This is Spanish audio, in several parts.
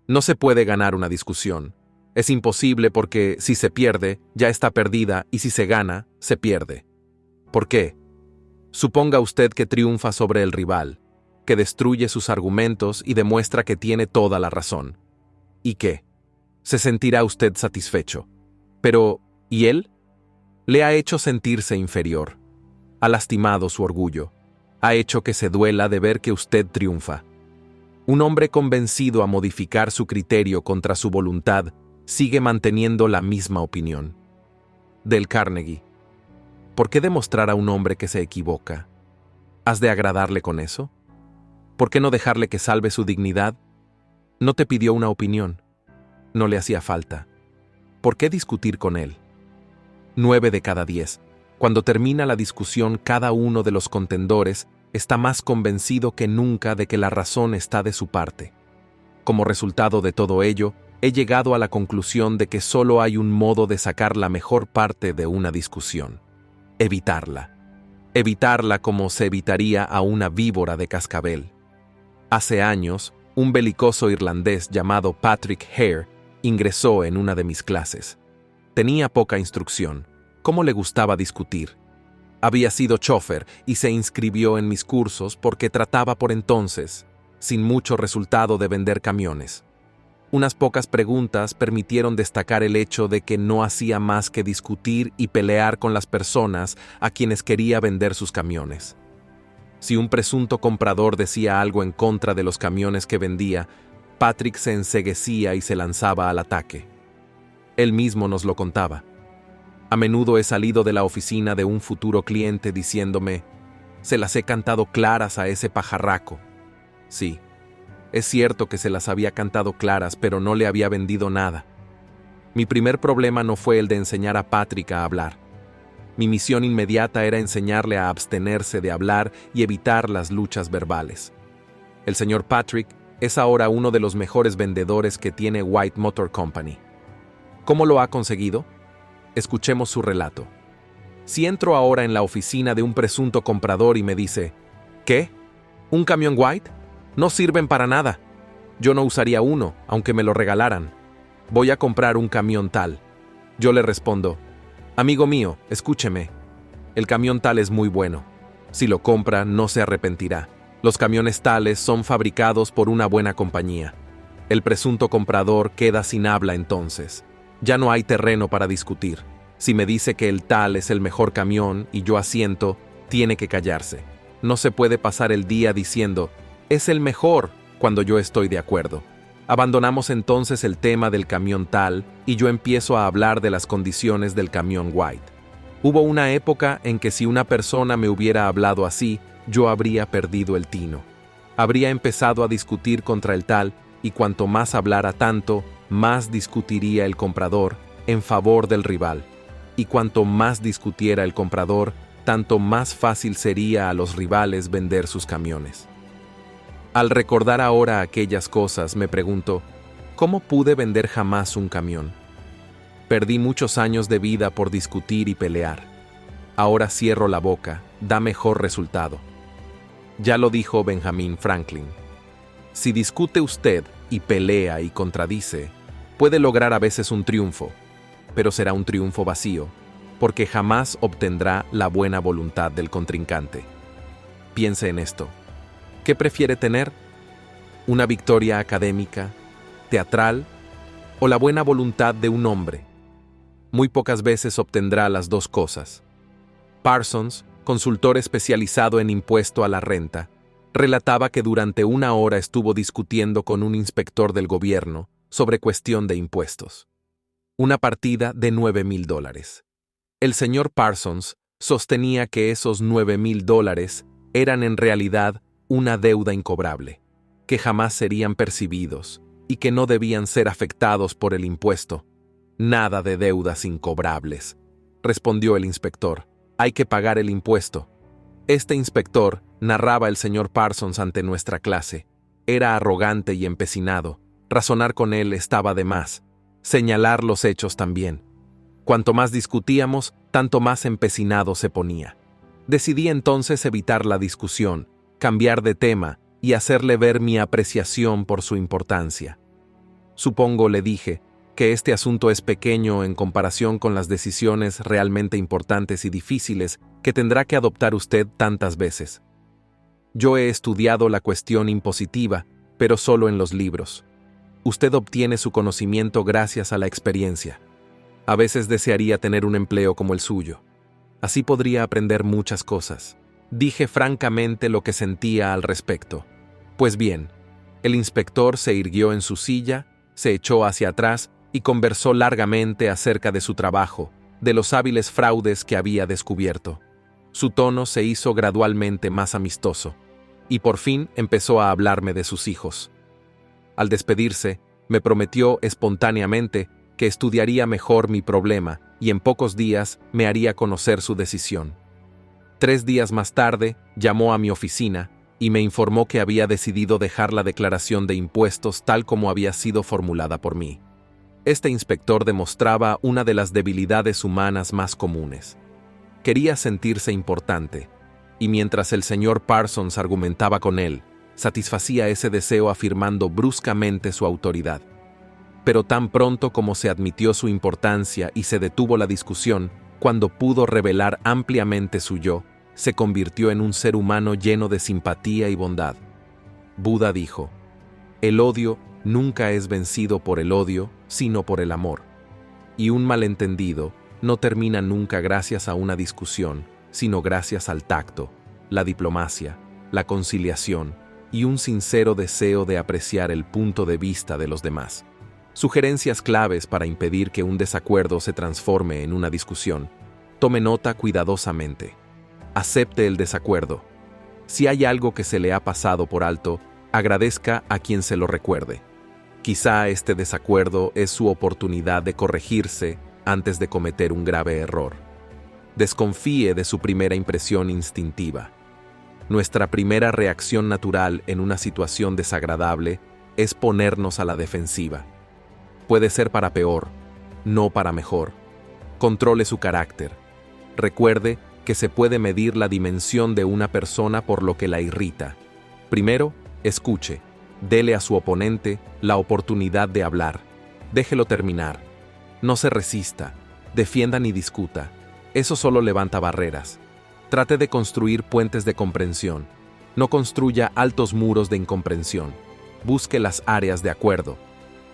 No se puede ganar una discusión. Es imposible porque si se pierde, ya está perdida y si se gana, se pierde. ¿Por qué? Suponga usted que triunfa sobre el rival, que destruye sus argumentos y demuestra que tiene toda la razón. ¿Y qué? Se sentirá usted satisfecho. Pero, ¿y él? Le ha hecho sentirse inferior. Ha lastimado su orgullo. Ha hecho que se duela de ver que usted triunfa. Un hombre convencido a modificar su criterio contra su voluntad sigue manteniendo la misma opinión. Dale Carnegie. ¿Por qué demostrar a un hombre que se equivoca? ¿Has de agradarle con eso? ¿Por qué no dejarle que salve su dignidad? No te pidió una opinión. No le hacía falta. ¿Por qué discutir con él? 9 de cada 10. Cuando termina la discusión, cada uno de los contendores está más convencido que nunca de que la razón está de su parte. Como resultado de todo ello, he llegado a la conclusión de que solo hay un modo de sacar la mejor parte de una discusión: evitarla. Evitarla como se evitaría a una víbora de cascabel. Hace años, un belicoso irlandés llamado Patrick Hare ingresó en una de mis clases. Tenía poca instrucción. ¿Cómo le gustaba discutir? Había sido chófer y se inscribió en mis cursos porque trataba por entonces, sin mucho resultado, de vender camiones. Unas pocas preguntas permitieron destacar el hecho de que no hacía más que discutir y pelear con las personas a quienes quería vender sus camiones. Si un presunto comprador decía algo en contra de los camiones que vendía, Patrick se enceguecía y se lanzaba al ataque. Él mismo nos lo contaba. A menudo he salido de la oficina de un futuro cliente diciéndome: se las he cantado claras a ese pajarraco. Sí, es cierto que se las había cantado claras, pero no le había vendido nada. Mi primer problema no fue el de enseñar a Patrick a hablar. Mi misión inmediata era enseñarle a abstenerse de hablar y evitar las luchas verbales. El señor Patrick es ahora uno de los mejores vendedores que tiene White Motor Company. ¿Cómo lo ha conseguido? Escuchemos su relato. Si entro ahora en la oficina de un presunto comprador y me dice: ¿qué? ¿Un camión White? No sirven para nada. Yo no usaría uno, aunque me lo regalaran. Voy a comprar un camión tal. Yo le respondo: amigo mío, escúcheme. El camión tal es muy bueno. Si lo compra, no se arrepentirá. Los camiones tales son fabricados por una buena compañía. El presunto comprador queda sin habla entonces. Ya no hay terreno para discutir. Si me dice que el tal es el mejor camión y yo asiento, tiene que callarse. No se puede pasar el día diciendo: es el mejor, cuando yo estoy de acuerdo. Abandonamos entonces el tema del camión tal y yo empiezo a hablar de las condiciones del camión White. Hubo una época en que si una persona me hubiera hablado así, yo habría perdido el tino. Habría empezado a discutir contra el tal y cuanto más hablara tanto, más discutiría el comprador en favor del rival. Y cuanto más discutiera el comprador, tanto más fácil sería a los rivales vender sus camiones. Al recordar ahora aquellas cosas, me pregunto: ¿cómo pude vender jamás un camión? Perdí muchos años de vida por discutir y pelear. Ahora cierro la boca, da mejor resultado. Ya lo dijo Benjamin Franklin. Si discute usted y pelea y contradice, puede lograr a veces un triunfo, pero será un triunfo vacío, porque jamás obtendrá la buena voluntad del contrincante. Piense en esto. ¿Qué prefiere tener? ¿Una victoria académica, teatral o la buena voluntad de un hombre? Muy pocas veces obtendrá las dos cosas. Parsons, consultor especializado en impuesto a la renta, relataba que durante 1 hora estuvo discutiendo con un inspector del gobierno sobre cuestión de impuestos. Una partida de $9,000. El señor Parsons sostenía que esos $9,000 eran en realidad una deuda incobrable, que jamás serían percibidos y que no debían ser afectados por el impuesto. Nada de deudas incobrables, respondió el inspector. Hay que pagar el impuesto. Este inspector, narraba el señor Parsons ante nuestra clase, era arrogante y empecinado. Razonar con él estaba de más. Señalar los hechos también. Cuanto más discutíamos, tanto más empecinado se ponía. Decidí entonces evitar la discusión, cambiar de tema y hacerle ver mi apreciación por su importancia. Supongo, le dije, que este asunto es pequeño en comparación con las decisiones realmente importantes y difíciles que tendrá que adoptar usted tantas veces. Yo he estudiado la cuestión impositiva, pero solo en los libros. Usted obtiene su conocimiento gracias a la experiencia. A veces desearía tener un empleo como el suyo. Así podría aprender muchas cosas. Dije francamente lo que sentía al respecto. Pues bien, el inspector se irguió en su silla, se echó hacia atrás y conversó largamente acerca de su trabajo, de los hábiles fraudes que había descubierto. Su tono se hizo gradualmente más amistoso, y por fin empezó a hablarme de sus hijos. Al despedirse, me prometió espontáneamente que estudiaría mejor mi problema y en pocos días me haría conocer su decisión. 3 días más tarde, llamó a mi oficina y me informó que había decidido dejar la declaración de impuestos tal como había sido formulada por mí. Este inspector demostraba una de las debilidades humanas más comunes. Quería sentirse importante, y mientras el señor Parsons argumentaba con él, satisfacía ese deseo afirmando bruscamente su autoridad. Pero tan pronto como se admitió su importancia y se detuvo la discusión, cuando pudo revelar ampliamente su yo, se convirtió en un ser humano lleno de simpatía y bondad. Buda dijo: el odio nunca es vencido por el odio, sino por el amor. Y un malentendido no termina nunca gracias a una discusión, sino gracias al tacto, la diplomacia, la conciliación y un sincero deseo de apreciar el punto de vista de los demás. Sugerencias claves para impedir que un desacuerdo se transforme en una discusión. Tome nota cuidadosamente. Acepte el desacuerdo. Si hay algo que se le ha pasado por alto, agradezca a quien se lo recuerde. Quizá este desacuerdo es su oportunidad de corregirse antes de cometer un grave error. Desconfíe de su primera impresión instintiva. Nuestra primera reacción natural en una situación desagradable es ponernos a la defensiva. Puede ser para peor, no para mejor. Controle su carácter. Recuerde que se puede medir la dimensión de una persona por lo que la irrita. Primero, escuche. Dele a su oponente la oportunidad de hablar. Déjelo terminar. No se resista. Defienda ni discuta. Eso solo levanta barreras. Trate de construir puentes de comprensión. No construya altos muros de incomprensión. Busque las áreas de acuerdo.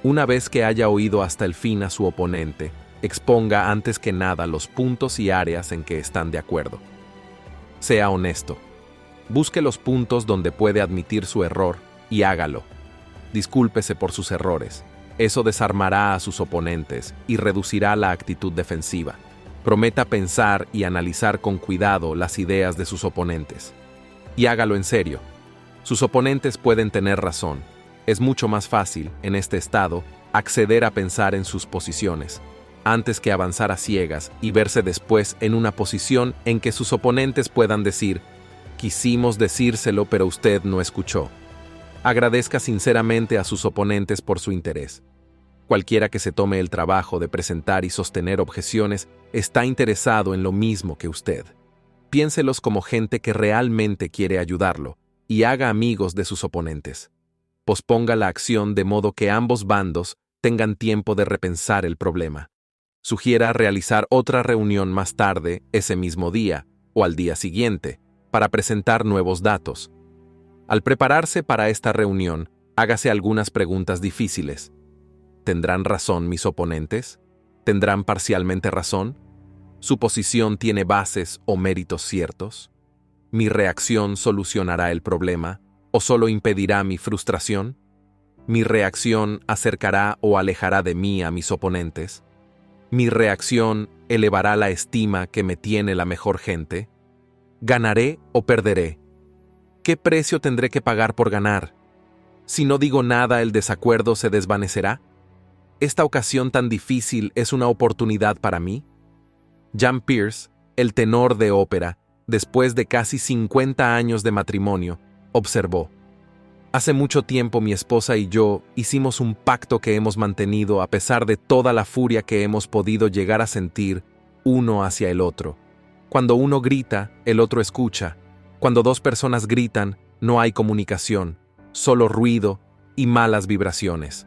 Una vez que haya oído hasta el fin a su oponente, exponga antes que nada los puntos y áreas en que están de acuerdo. Sea honesto. Busque los puntos donde puede admitir su error y hágalo. Discúlpese por sus errores. Eso desarmará a sus oponentes y reducirá la actitud defensiva. Prometa pensar y analizar con cuidado las ideas de sus oponentes. Y hágalo en serio. Sus oponentes pueden tener razón. Es mucho más fácil, en este estado, acceder a pensar en sus posiciones, antes que avanzar a ciegas y verse después en una posición en que sus oponentes puedan decir: quisimos decírselo, pero usted no escuchó. Agradezca sinceramente a sus oponentes por su interés. Cualquiera que se tome el trabajo de presentar y sostener objeciones está interesado en lo mismo que usted. Piénselos como gente que realmente quiere ayudarlo y haga amigos de sus oponentes. Posponga la acción de modo que ambos bandos tengan tiempo de repensar el problema. Sugiera realizar otra reunión más tarde, ese mismo día, o al día siguiente, para presentar nuevos datos. Al prepararse para esta reunión, hágase algunas preguntas difíciles. ¿Tendrán razón mis oponentes? ¿Tendrán parcialmente razón? ¿Su posición tiene bases o méritos ciertos? ¿Mi reacción solucionará el problema o solo impedirá mi frustración? ¿Mi reacción acercará o alejará de mí a mis oponentes? ¿Mi reacción elevará la estima que me tiene la mejor gente? ¿Ganaré o perderé? ¿Qué precio tendré que pagar por ganar? Si no digo nada, ¿el desacuerdo se desvanecerá? ¿Esta ocasión tan difícil es una oportunidad para mí? Jan Pearce, el tenor de ópera, después de casi 50 años de matrimonio, observó: hace mucho tiempo mi esposa y yo hicimos un pacto que hemos mantenido a pesar de toda la furia que hemos podido llegar a sentir uno hacia el otro. Cuando uno grita, el otro escucha. Cuando dos personas gritan, no hay comunicación, solo ruido y malas vibraciones.